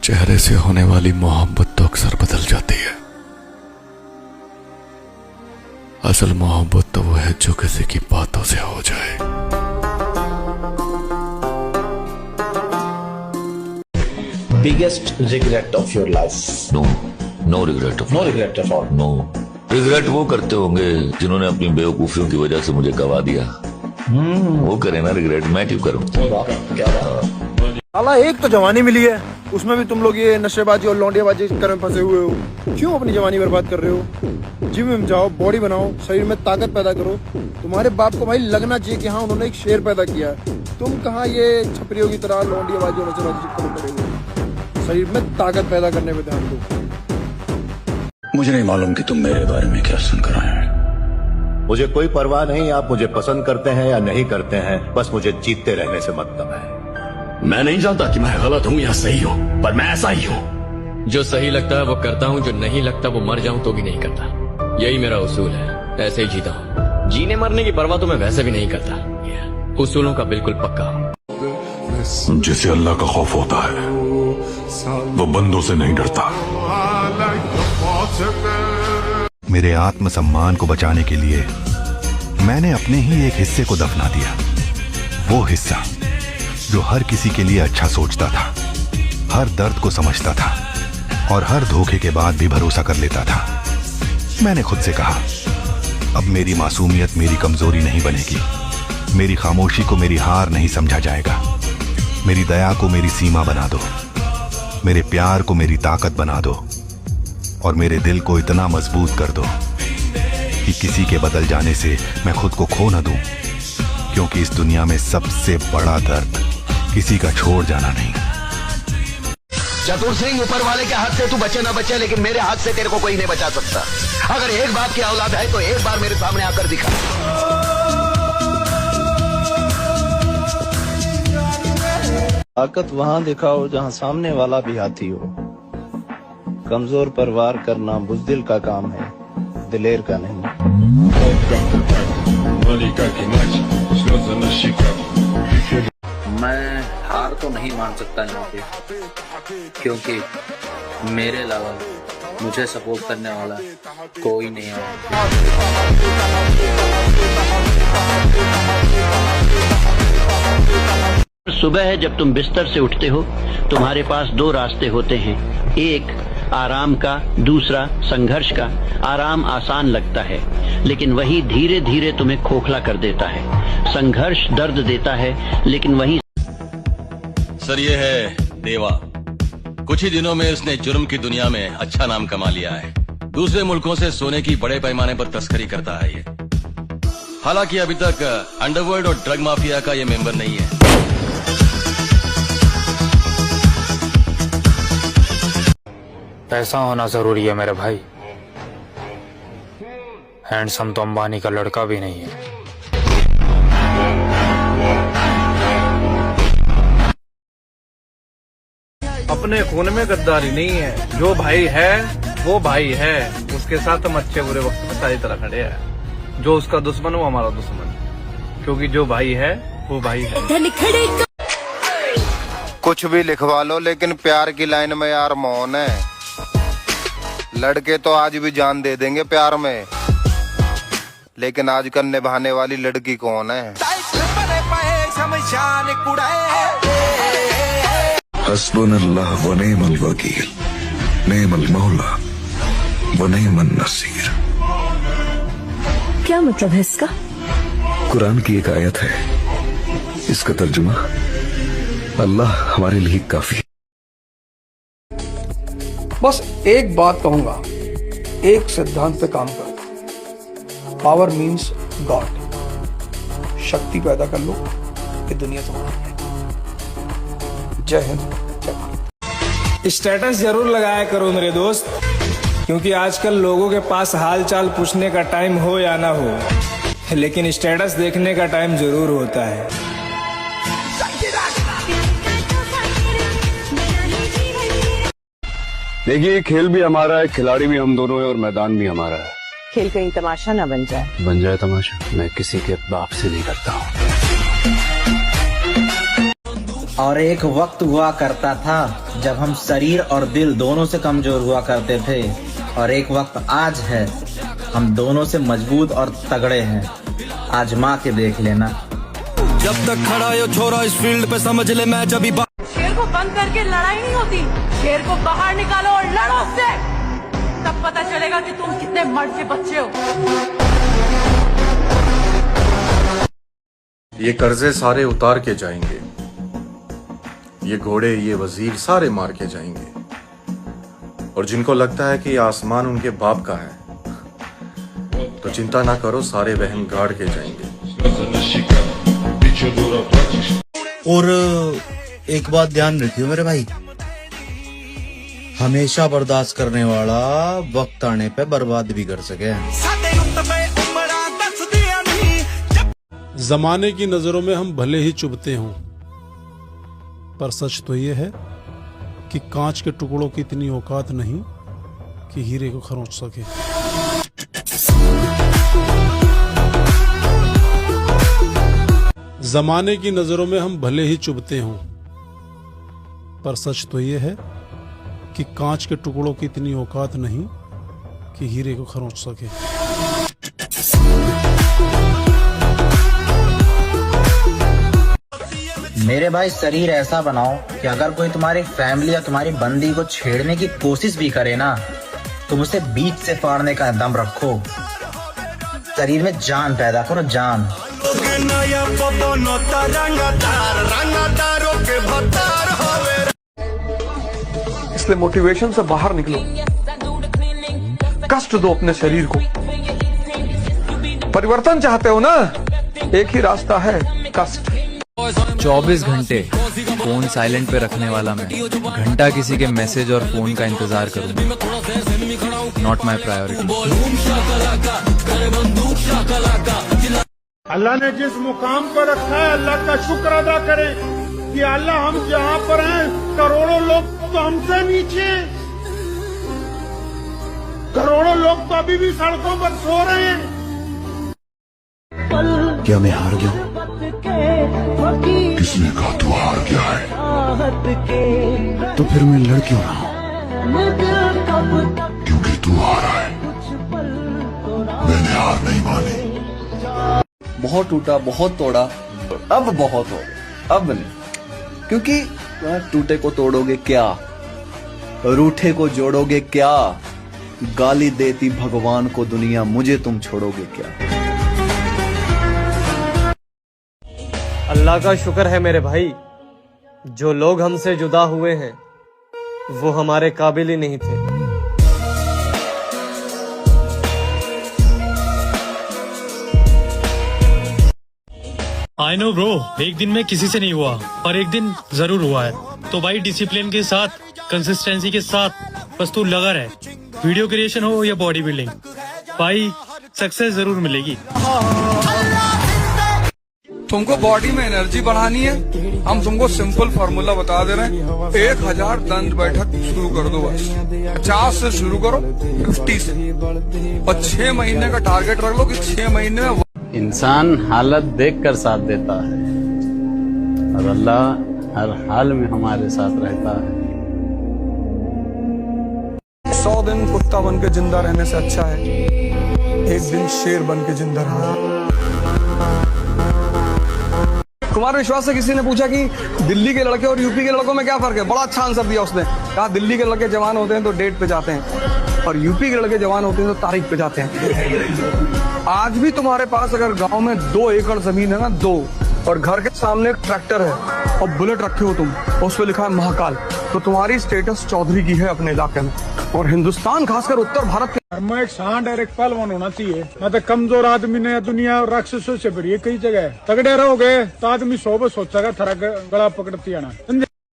चेहरे से होने वाली मोहब्बत तो अक्सर बदल जाती है। असल मोहब्बत तो वो है जो किसी की बातों से हो जाए। Biggest regret of your life? No regret of No regret at all. No regret वो करते होंगे जिन्होंने अपनी बेवकूफियों की वजह से मुझे गवा दिया। वो करे ना रिग्रेट, मैं क्यों करूं? क्या बात। साला एक तो जवानी मिली है, उसमें भी तुम लोग ये नशेबाजी और लौंडियाबाजी कर में फंसे हुए हो। क्यों अपनी जवानी बर्बाद कर रहे हो? जिम में जाओ, बॉडी बनाओ, शरीर में ताकत पैदा करो। तुम्हारे बाप को भाई लगना चाहिए कि हाँ उन्होंने एक शेर पैदा किया है। तुम कहाँ ये छपरियों की तरह लौंडियाबाजी और नशेबाजी चक्कर में पड़े हुए। शरीर में ताकत पैदा करने में ध्यान दो। मुझे नहीं मालूम कि तुम मेरे बारे में क्या सुनकर आए हैं। मुझे कोई परवाह नहीं आप मुझे पसंद करते हैं या नहीं करते हैं, बस मुझे जीतते रहने से मतलब है। मैं नहीं जानता कि मैं गलत हूँ या सही हूँ, पर मैं ऐसा ही हूँ। जो सही लगता है वो करता हूँ, जो नहीं लगता वो मर जाऊँ तो भी नहीं करता। यही मेरा उसूल है, ऐसे ही जीता हूँ। जीने मरने की परवाह तो मैं वैसे भी नहीं करता, उसूलों का बिल्कुल पक्का हूँ। जिसे अल्लाह का खौफ होता है वो बंदों से नहीं डरता। मेरे आत्मसम्मान को बचाने के लिए मैंने अपने ही एक हिस्से को दफना दिया। वो हिस्सा जो हर किसी के लिए अच्छा सोचता था, हर दर्द को समझता था और हर धोखे के बाद भी भरोसा कर लेता था। मैंने खुद से कहा, अब मेरी मासूमियत मेरी कमजोरी नहीं बनेगी, मेरी खामोशी को मेरी हार नहीं समझा जाएगा। मेरी दया को मेरी सीमा बना दो, मेरे प्यार को मेरी ताकत बना दो और मेरे दिल को इतना मजबूत कर दो कि किसी के बदल जाने से मैं खुद को खो न दूं, क्योंकि इस दुनिया में सबसे बड़ा दर्द किसी का छोड़ जाना नहीं। चतुर सिंह, ऊपर वाले के हाथ से तू बचे ना बचे, लेकिन मेरे हाथ से तेरे को कोई नहीं बचा सकता। अगर एक बाप की औलाद है तो एक बार मेरे सामने आकर दिखा। ताकत वहाँ दिखाओ जहाँ सामने वाला भी हाथी हो। कमजोर पर वार करना बुज़दिल का काम है, दिलेर का नहीं। मैं हार तो नहीं मान सकता यहाँ पे, क्योंकि मेरे अलावा मुझे सपोर्ट करने वाला कोई नहीं है। सुबह जब तुम बिस्तर से उठते हो तुम्हारे पास दो रास्ते होते हैं, एक आराम का, दूसरा संघर्ष का। आराम आसान लगता है लेकिन वही धीरे धीरे तुम्हें खोखला कर देता है। संघर्ष दर्द देता है लेकिन वही। सर ये है देवा। कुछ ही दिनों में उसने जुर्म की दुनिया में अच्छा नाम कमा लिया है। दूसरे मुल्कों से सोने की बड़े पैमाने पर तस्करी करता है ये। हालांकि अभी तक अंडरवर्ल्ड और ड्रग माफिया का ये मेंबर नहीं है। पैसा होना जरूरी है मेरे भाई। हैंडसम तो अंबानी का लड़का भी नहीं है। अपने खून में गद्दारी नहीं है। जो भाई है वो भाई है, उसके साथ हम अच्छे बुरे वक्त में सारी तरह खड़े हैं। जो उसका दुश्मन वो हमारा दुश्मन, क्योंकि जो भाई है वो भाई है। कुछ भी लिखवा लो लेकिन प्यार की लाइन में यार मौन है। लड़के तो आज भी जान दे देंगे प्यार में, लेकिन आजकल निभाने वाली लड़की कौन है? हस्बुनल्लाह व निअमल वकील, निअमल मौला व निअमन नसीर। क्या मतलब है इसका? कुरान की एक आयत है, इसका तर्जुमा अल्लाह हमारे लिए काफी। बस एक बात कहूंगा, एक सिद्धांत पे काम करो। Power means God. शक्ति पैदा कर लो, ये दुनिया तुम्हारी है। जय हिंद, जय भारत। स्टेटस जरूर लगाया करो मेरे दोस्त, क्योंकि आजकल लोगों के पास हाल चाल पूछने का टाइम हो या ना हो, लेकिन स्टेटस देखने का टाइम जरूर होता है। देखिए, खेल भी हमारा है, खिलाड़ी भी हम दोनों है और मैदान भी हमारा है। खेल कहीं तमाशा ना बन जाए। बन जाए तमाशा? मैं किसी के बाप से नहीं करता हूँ। और एक वक्त हुआ करता था जब हम शरीर और दिल दोनों से कमजोर हुआ करते थे, और एक वक्त आज है हम दोनों से मजबूत और तगड़े हैं। आजमा के देख लेना। जब तक खड़ा यो छोरा इस फील्ड पे समझ ले मैच अभी। शेर को बंद करके लड़ाई नहीं होती, शेर को बाहर निकालो और लड़ो उससे, तब पता चलेगा कि तुम कितने मर्द के बच्चे हो। ये कर्जे सारे उतार के जाएंगे, ये घोड़े ये वजीर सारे मार के जाएंगे, और जिनको लगता है कि आसमान उनके बाप का है तो चिंता ना करो, सारे वहम गाड़ के जाएंगे। और एक बात ध्यान रखियो मेरे भाई, हमेशा बर्दाश्त करने वाला वक्त आने पे बर्बाद भी कर सके। जमाने की नजरों में हम भले ही चुभते हों, पर सच तो ये है कि कांच के टुकड़ों की इतनी औकात नहीं कि हीरे को खरोंच सके। जमाने की नजरों में हम भले ही चुभते हों, पर सच तो ये है कि कांच के टुकड़ों की इतनी औकात नहीं कि हीरे को खरोंच सके। मेरे भाई शरीर ऐसा बनाओ कि अगर कोई तुम्हारी फैमिली या तुम्हारी बंदी को छेड़ने की कोशिश भी करे ना, तुम उसे बीच से फाड़ने का दम रखो। शरीर में जान पैदा करो, जान। इसलिए मोटिवेशन से बाहर निकलो, कष्ट दो अपने शरीर को। परिवर्तन चाहते हो ना, एक ही रास्ता है, कष्ट। 24 घंटे फोन साइलेंट पे रखने वाला मैं घंटा किसी के मैसेज और फोन का इंतजार करूंगा। Not my priority. अल्लाह ने जिस मुकाम पर रखा है, अल्लाह का शुक्र अदा करें कि अल्लाह हम जहाँ पर हैं, करोड़ों लोग तो हमसे नीचे, करोड़ों लोग तो अभी भी सड़कों पर सो रहे हैं। क्या मैं हार गया? किसने कहा तू हार गया है? तो फिर मैं लड़ क्यों रहा हूँ? क्योंकि तू हारा है, मैंने हार नहीं मानी। बहुत टूटा, बहुत तोड़ा, अब बहुत हो गया, अब नहीं। क्योंकि टूटे को तोड़ोगे क्या, रूठे को जोड़ोगे क्या, गाली देती भगवान को दुनिया, मुझे तुम छोड़ोगे क्या। अल्लाह का शुक्र है मेरे भाई, जो लोग हमसे जुदा हुए हैं वो हमारे काबिल ही नहीं थे। आई नो ब्रो, एक दिन में किसी से नहीं हुआ, पर एक दिन जरूर हुआ है। तो भाई डिसिप्लिन के साथ, कंसिस्टेंसी के साथ बस तू लगा रहे, वीडियो क्रिएशन हो या बॉडी बिल्डिंग, भाई सक्सेस जरूर मिलेगी। तुमको बॉडी में एनर्जी बढ़ानी है, हम तुमको सिंपल फार्मूला बता दे रहे हैं। 1000 दंड बैठक शुरू कर दो, बस 50 से शुरू करो, 50 से, और 6 महीने का टारगेट रख लो कि 6 महीने में। इंसान हालत देखकर साथ देता है और अल्लाह हर हाल में हमारे साथ रहता है। 100 दिन कुत्ता बन के जिंदा रहने से अच्छा है एक दिन शेर बन के जिंदा रहना। तुम्हारे विश्वास से किसी ने पूछा कि दिल्ली के लड़के और यूपी के लड़कों में क्या फर्क है, बड़ा अच्छा आंसर दिया उसने। कहा दिल्ली के लड़के जवान होते हैं तो डेट पे जाते हैं, और यूपी के लड़के जवान होते हैं तो तारीख पे जाते हैं। आज भी तुम्हारे पास अगर गांव में 2 एकड़ जमीन है ना, 2, और घर के सामने एक ट्रैक्टर है और बुलेट रखे हो तुम, उस पर लिखा है महाकाल, तो तुम्हारी स्टेटस चौधरी की है अपने इलाके में। और हिंदुस्तान खासकर उत्तर भारत के मैं एक शान डायरेक्ट पहलवान होना चाहिए। मैं तो कमजोर आदमी ने दुनिया राक्षसों से भरी है कई जगह। तगड़े रहोगे तो आदमी 100 सोचेगा थारा गला पकड़ती आना।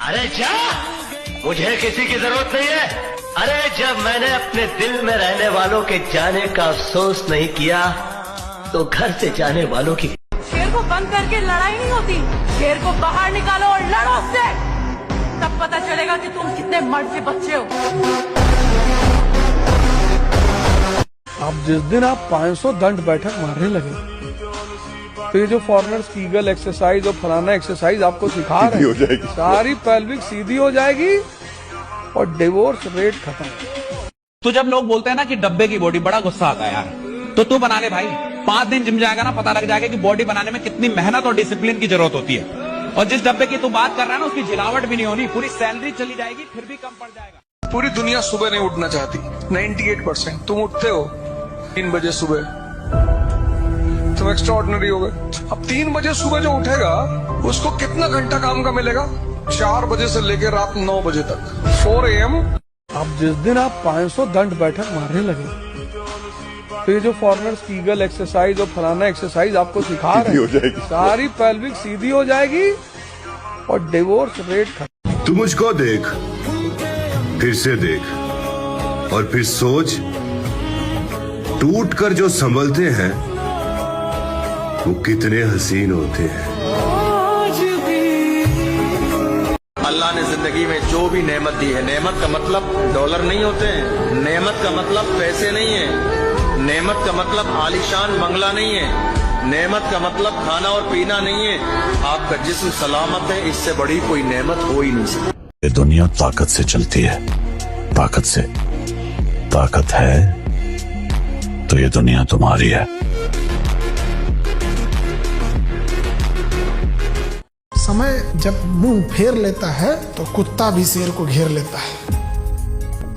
अरे जा, मुझे किसी की जरूरत नहीं है। अरे जब मैंने अपने दिल में रहने वालों के जाने का अफसोस नहीं किया तो घर से जाने वालों की। शेर को बंद करके लड़ाई नहीं होती, शेर को बाहर निकालो और लड़ो उससे, तब पता चलेगा कि तुम कितने मर्द के बच्चे हो। अब जिस दिन आप 500 दंड बैठक मारने लगे, तो ये जो फॉरेनर्स कीगल एक्सरसाइज और फलाना एक्सरसाइज आपको सिखा रहे हो जाएगी। हैं, सारी पेल्विक सीधी हो जाएगी और डिवोर्स रेट खत्म। तो जब लोग बोलते हैं ना कि डब्बे की बॉडी, बड़ा गुस्सा आता है यार। तो तू बना ले भाई, 5 दिन जिम जाएगा ना, पता लग जाएगा कि बॉडी बनाने में कितनी मेहनत और डिसिप्लिन की जरूरत होती है। और जिस डब्बे की तू बात कर रहा है ना, उसकी जिलावट भी नहीं होनी, पूरी सैलरी चली जाएगी, फिर भी कम पड़ जाएगा। पूरी दुनिया सुबह नहीं उठना चाहती, 98%। तुम उठते हो 3 बजे सुबह, तुम एक्स्ट्रा ऑर्डिनरी हो गए। अब 3 बजे सुबह जो उठेगा उसको कितना घंटा काम का मिलेगा? 4 बजे से लेकर रात 9 बजे तक, 4 AM। अब जिस दिन आप 500 दंड बैठक मारने लगे, तो ये जो फॉरेनर्स कीगल एक्सरसाइज और फलाना एक्सरसाइज आपको सिखा रहे हैं, सारी पेल्विक सीधी हो जाएगी और डिवोर्स रेट खत्म। तू मुझको देख, फिर से देख और फिर सोच, टूट कर जो संभलते हैं वो कितने हसीन होते हैं। अल्लाह ने जिंदगी में जो भी नेमत दी है, नेमत का मतलब डॉलर नहीं होते हैं, नेमत का मतलब पैसे नहीं है, नेमत का मतलब आलीशान बंगला नहीं है, नेमत का मतलब खाना और पीना नहीं है। आपका जिस्म सलामत है, इससे बड़ी कोई नेमत हो ही नहीं सकती। ये दुनिया ताकत से चलती है, ताकत से। ताकत है तो ये दुनिया तुम्हारी है। समय जब मुंह फेर लेता है तो कुत्ता भी शेर को घेर लेता है।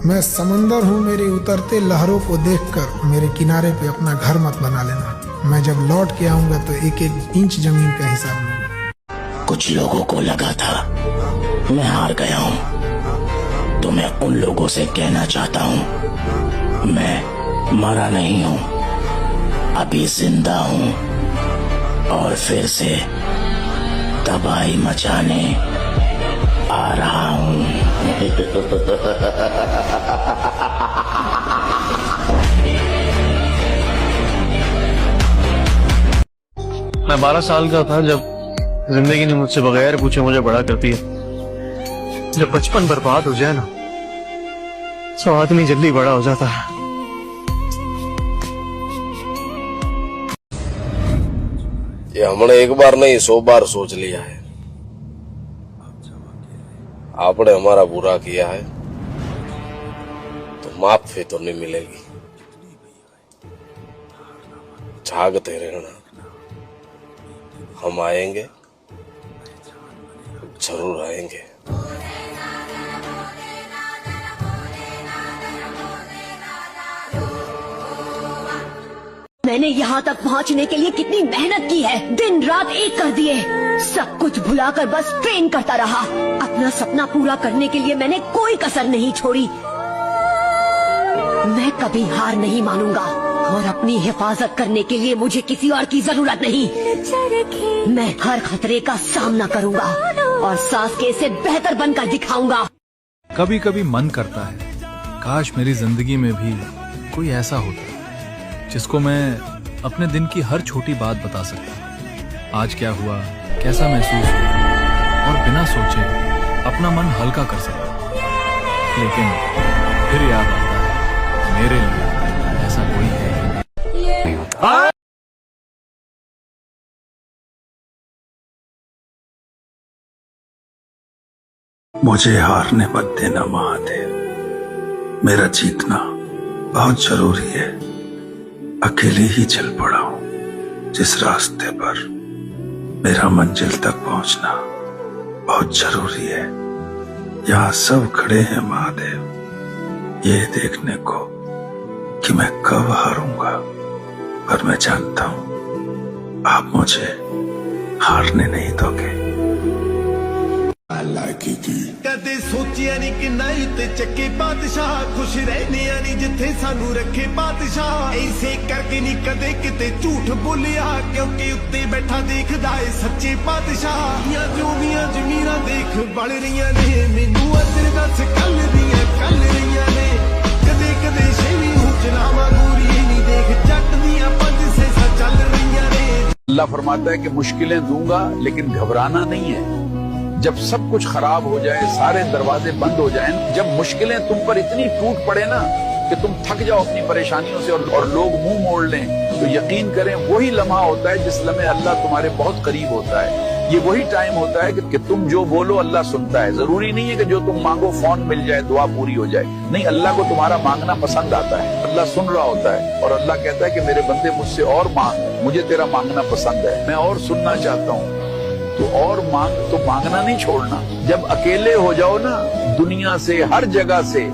मैं समंदर हूँ, मेरे उतरते लहरों को देखकर मेरे किनारे पे अपना घर मत बना लेना। मैं जब लौट के आऊंगा तो 1-1 इंच जमीन का हिसाब लूंगा। कुछ लोगों को लगा था मैं हार गया हूँ, तो मैं उन लोगों से कहना चाहता हूँ मैं मरा नहीं हूँ, अभी जिंदा हूँ और फिर से तबाही मचाने आ रहा हूँ। मैं 12 साल का था जब जिंदगी ने मुझसे बगैर पूछे मुझे बड़ा कर दिया। जब बचपन बर्बाद हो जाए ना, तो आदमी जल्दी बड़ा हो जाता है। ये हमने एक बार नहीं 100 बार सोच लिया है। आपने हमारा बुरा किया है तो माफी तो नहीं मिलेगी। जागते रहना, हम आएंगे, जरूर आएंगे। मैंने यहाँ तक पहुँचने के लिए कितनी मेहनत की है, दिन रात एक कर दिए, सब कुछ भुलाकर बस ट्रेन करता रहा। अपना सपना पूरा करने के लिए मैंने कोई कसर नहीं छोड़ी। मैं कभी हार नहीं मानूंगा और अपनी हिफाजत करने के लिए मुझे किसी और की जरूरत नहीं। मैं हर खतरे का सामना करूंगा और सास के से बेहतर बनकर दिखाऊंगा। कभी कभी मन करता है काश मेरी जिंदगी में भी कोई ऐसा होता जिसको मैं अपने दिन की हर छोटी बात बता सकता। आज क्या हुआ, कैसा महसूस हुआ, और बिना सोचे अपना मन हल्का कर सकता। लेकिन फिर याद आता है मेरे लिए ऐसा कोई है ही नहीं। मुझे हारने मत देना महादेव, मेरा जीतना बहुत जरूरी है। अकेले ही चल पड़ा हूँ जिस रास्ते पर मेरा मंजिल तक पहुंचना बहुत जरूरी है। यहाँ सब खड़े हैं महादेव, ये देखने को कि मैं कब हारूंगा, पर मैं जानता हूँ आप मुझे हारने नहीं दोगे। कदे सोचिया नहीं कि नहीं ते चक्के बादशाह, खुश रहने नहीं जिथे सानू रखे बादशाह। ऐसे करके नहीं कदे किते झूठ बोलिया, क्योंकि उत्ते बैठा देखदा है सच्चे बादशाह। या जूमियां जमीरा देख बढ़ रही ने, मैनू अदर दस कल रही ने। कदे कदे शेवी हूं चलावा गोरी नहीं, देख जट दियां 5 से चल रही ने। अल्लाह फरमाता है कि मुश्किलें दूंगा लेकिन घबराना नहीं है। जब सब कुछ खराब हो जाए, सारे दरवाजे बंद हो जाएं, जब मुश्किलें तुम पर इतनी टूट पड़े ना कि तुम थक जाओ अपनी परेशानियों से और लोग मुंह मोड़ लें, तो यकीन करें वही लम्हा होता है जिस लम्हे अल्लाह तुम्हारे बहुत करीब होता है। ये वही टाइम होता है कि तुम जो बोलो अल्लाह सुनता है। जरूरी नहीं है कि जो तुम मांगो फोन मिल जाए, दुआ पूरी हो जाए। नहीं, अल्लाह को तुम्हारा मांगना पसंद आता है। अल्लाह सुन रहा होता है और अल्लाह कहता है कि मेरे बंदे मुझसे और मांग, मुझे तेरा मांगना पसंद है, मैं और सुनना चाहता हूँ। तो और मांग, तो मांगना नहीं छोड़ना। जब अकेले हो जाओ ना दुनिया से, हर जगह से,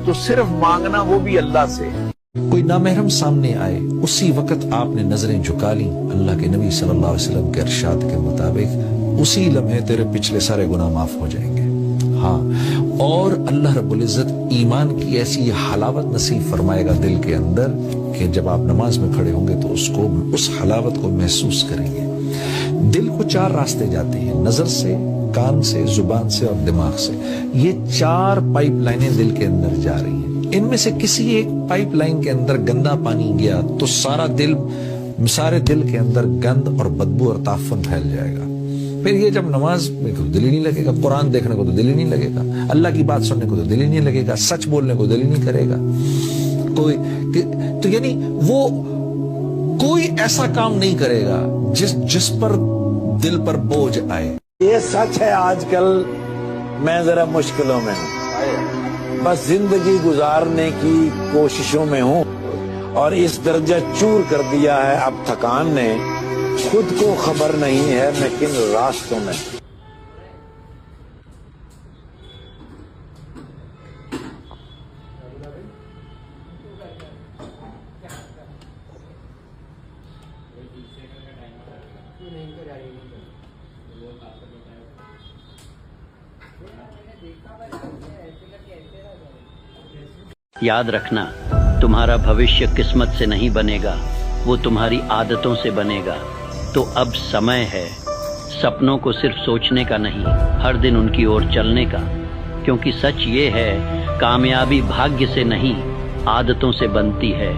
तो सिर्फ मांगना, वो भी अल्लाह से। कोई नामहरम सामने आए, उसी वक्त आपने नजरें झुका ली। अल्लाह के नबी सल्लल्लाहु अलैहि वसल्लम के इरशाद के मुताबिक उसी लम्हे तेरे पिछले सारे गुनाह माफ हो जाएंगे। हाँ, और अल्लाह रब्बुल इज्जत ईमान की ऐसी हलावत नसीब फरमाएगा दिल के अंदर कि जब आप नमाज में खड़े होंगे तो उसको, उस हलावत को महसूस करेंगे। दिल को 4 रास्ते जाते हैं, नजर से, कान से, जुबान से और दिमाग से। ये 4 पाइपलाइनें दिल के अंदर जा रही हैं। इनमें से किसी एक पाइपलाइन के अंदर गंदा पानी गया तो सारे दिल के अंदर गंद और बदबू और ताफन फैल जाएगा। फिर ये जब नमाज में को दिल ही नहीं लगेगा, कुरान देखने को तो दिल ही नहीं लगेगा, अल्लाह की बात सुनने को तो दिल ही नहीं लगेगा, सच बोलने को दिल ही नहीं करेगा कोई। तो यानी वो कोई ऐसा काम नहीं करेगा जिस पर दिल पर बोझ आए। ये सच है, आजकल मैं जरा मुश्किलों में हूँ, बस जिंदगी गुजारने की कोशिशों में हूँ और इस दर्जा चूर कर दिया है अब थकान ने, खुद को खबर नहीं है मैं किन रास्तों में। याद रखना, तुम्हारा भविष्य किस्मत से नहीं बनेगा, वो तुम्हारी आदतों से बनेगा। तो अब समय है सपनों को सिर्फ सोचने का नहीं, हर दिन उनकी ओर चलने का। क्योंकि सच ये है, कामयाबी भाग्य से नहीं, आदतों से बनती है।